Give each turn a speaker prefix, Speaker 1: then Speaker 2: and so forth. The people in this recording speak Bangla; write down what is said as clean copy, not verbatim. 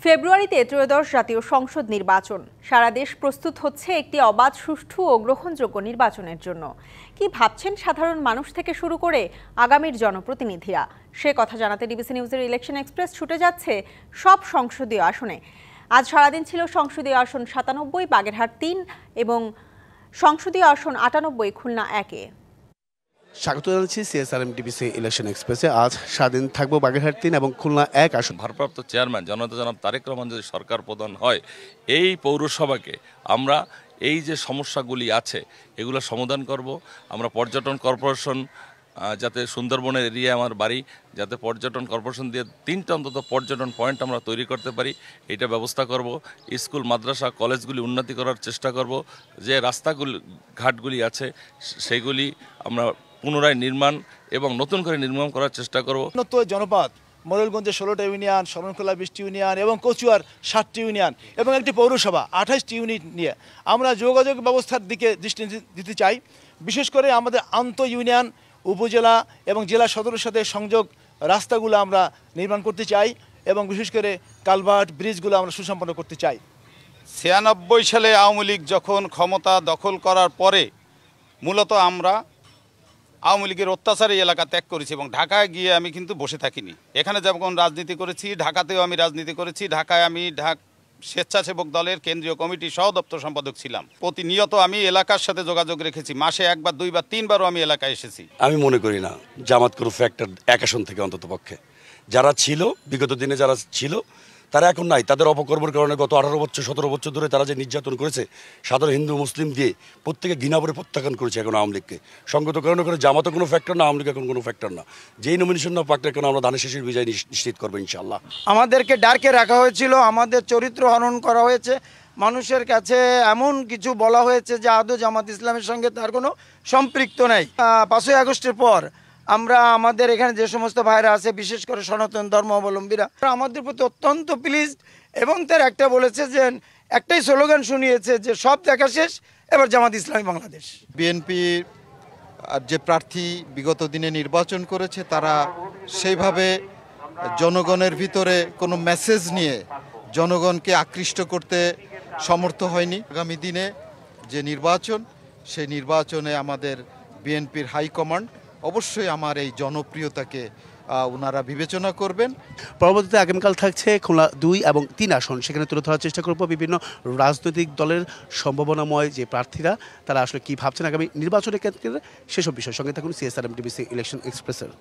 Speaker 1: ফেব্রুয়ারিতে ত্রয়োদশ জাতীয় সংসদ নির্বাচন। সারা দেশ প্রস্তুত হচ্ছে একটি অবাধ, সুষ্ঠু ও গ্রহণযোগ্য নির্বাচনের জন্য। কি ভাবছেন সাধারণ মানুষ থেকে শুরু করে আগামীর জনপ্রতিনিধিরা? সে কথা জানাতে ডিবিসি নিউজের ইলেকশন এক্সপ্রেস ছুটে যাচ্ছে সব সংসদীয় আসনে। আজ সারাদিন ছিল সংসদীয় আসন ৯৭, বাগেরহাট ৩ এবং সংসদীয় আসন ৯৮, খুলনা ১-এ।
Speaker 2: স্বাগত জানাচ্ছি সিএসআরএম ডিবিসি ইলেকশন এক্সপ্রেসে। আজ সারাদিন থাকবো বাগেরহাট ৩ এবং খুলনা ১ আসন।
Speaker 3: ভারপ্রাপ্ত চেয়ারম্যান জনাব তারেক রহমান যদি সরকার প্রধান হয়, এই পৌরসভাকে আমরা এই যে সমস্যাগুলি আছে এগুলো সমাধান করব। আমরা পর্যটন কর্পোরেশন, যাতে সুন্দরবনের এরিয়া আমার বাড়ি, যাতে পর্যটন কর্পোরেশন দিয়ে 3টা অন্তত পর্যটন পয়েন্ট আমরা তৈরি করতে পারি, এটা ব্যবস্থা করব। স্কুল, মাদ্রাসা, কলেজগুলি উন্নতি করার চেষ্টা করব। যে রাস্তাগুলি, ঘাটগুলি আছে সেগুলি আমরা পুনরায় নির্মাণ এবং নতুন করে নির্মাণ করার চেষ্টা করব।
Speaker 4: জনপদ মোরেলগঞ্জে 16টা ইউনিয়ন, শরণখোলা 20টি ইউনিয়ন এবং কচুয়ার 7টি ইউনিয়ন এবং একটি পৌরসভা 28টি ইউনিট নিয়ে আমরা যোগাযোগ ব্যবস্থার দিকে দৃষ্টি দিতে চাই। বিশেষ করে আমাদের আন্তঃ ইউনিয়ন, উপজেলা এবং জেলা সদরের সাথে সংযোগ রাস্তাগুলো আমরা নির্মাণ করতে চাই এবং বিশেষ করে কালভার্ট, ব্রিজগুলো আমরা সুসম্পন্ন করতে চাই।
Speaker 5: 96 সালে আওয়ামী লীগ যখন ক্ষমতা দখল করার পরে মূলত আমরা আওয়ামী লীগের অত্যাচারে এলাকা ত্যাগ করেছি এবং ঢাকায় গিয়ে আমি কিন্তু বসে থাকিনি। এখানে যখন রাজনীতি করেছি, ঢাকাতেও আমি রাজনীতি করেছি। ঢাকায় আমি স্বেচ্ছাসেবক দলের কেন্দ্রীয় কমিটির সহ দপ্তর সম্পাদক ছিলাম। প্রতিনিয়ত আমি এলাকার সাথে যোগাযোগ রেখেছি। মাসে 1 বার 2 বার 3 বারও আমি এলাকায় এসেছি।
Speaker 6: আমি মনে করি না জামাত কোনো ফ্যাক্টর এক আসন থেকে অন্তত পক্ষে। যারা ছিল বিগত দিনে, যারা ছিল তারা এখন নাই। তাদের অপকর্মের কারণে গত 18 বছর 17 বছর ধরে তারা যে নির্যাতন করেছে, সাধারণ হিন্দু মুসলিম দিয়ে প্রত্যেকে ঘৃণা করে প্রত্যাখ্যান করেছে এখন আওয়ামী লীগকে। সঙ্গত কারণে করে জামাতও কোনো ফ্যাক্টর না, আওয়ামী লীগ এখন কোনো ফ্যাক্টর না। যেই নমিনেশন না পাকলে কেন আমরা ধানের শেষের বিজয় নিশ্চিত করবো ইনশাআল্লাহ।
Speaker 7: আমাদেরকে ডার্কে রাখা হয়েছিল, আমাদের চরিত্র হনন করা হয়েছে, মানুষের কাছে এমন কিছু বলা হয়েছে যে আদৌ জামাত ইসলামের সঙ্গে তার কোনো সম্পৃক্ত নেই। 5ই আগস্টের পর আমরা আমাদের এখানে যে সমস্ত ভাইরা আছে, বিশেষ করে সনাতন ধর্মাবলম্বীরা, আমাদের প্রতি অত্যন্ত প্লিজড এবং তার একটা বলেছে যে একটাই স্লোগান শুনিয়েছে যে সব দেখা শেষ, এবার জামাত ইসলামী বাংলাদেশ।
Speaker 8: বিএনপি যে প্রার্থী বিগত দিনে নির্বাচন করেছে তারা সেইভাবে জনগণের ভিতরে কোনো মেসেজ নিয়ে জনগণকে আকৃষ্ট করতে সমর্থ হয়নি। আগামী দিনে যে নির্বাচন, সেই নির্বাচনে আমাদের বিএনপির হাইকমান্ড অবশ্যই আমার এই জনপ্রিয়তাকে ওনারা বিবেচনা করবেন।
Speaker 2: পরবর্তীতে আগামীকাল থাকছে খুলনা 2 এবং 3 আসন। সেখানে তুলে ধরার চেষ্টা করব বিভিন্ন রাজনৈতিক দলের সম্ভাবনাময় যে প্রার্থীরা, তারা আসলে কি ভাবছেন আগামী নির্বাচনের ক্ষেত্রে, সেসব বিষয়ের সঙ্গে থাকুন সিএসআরএম ডিবিসি ইলেকশন এক্সপ্রেসের।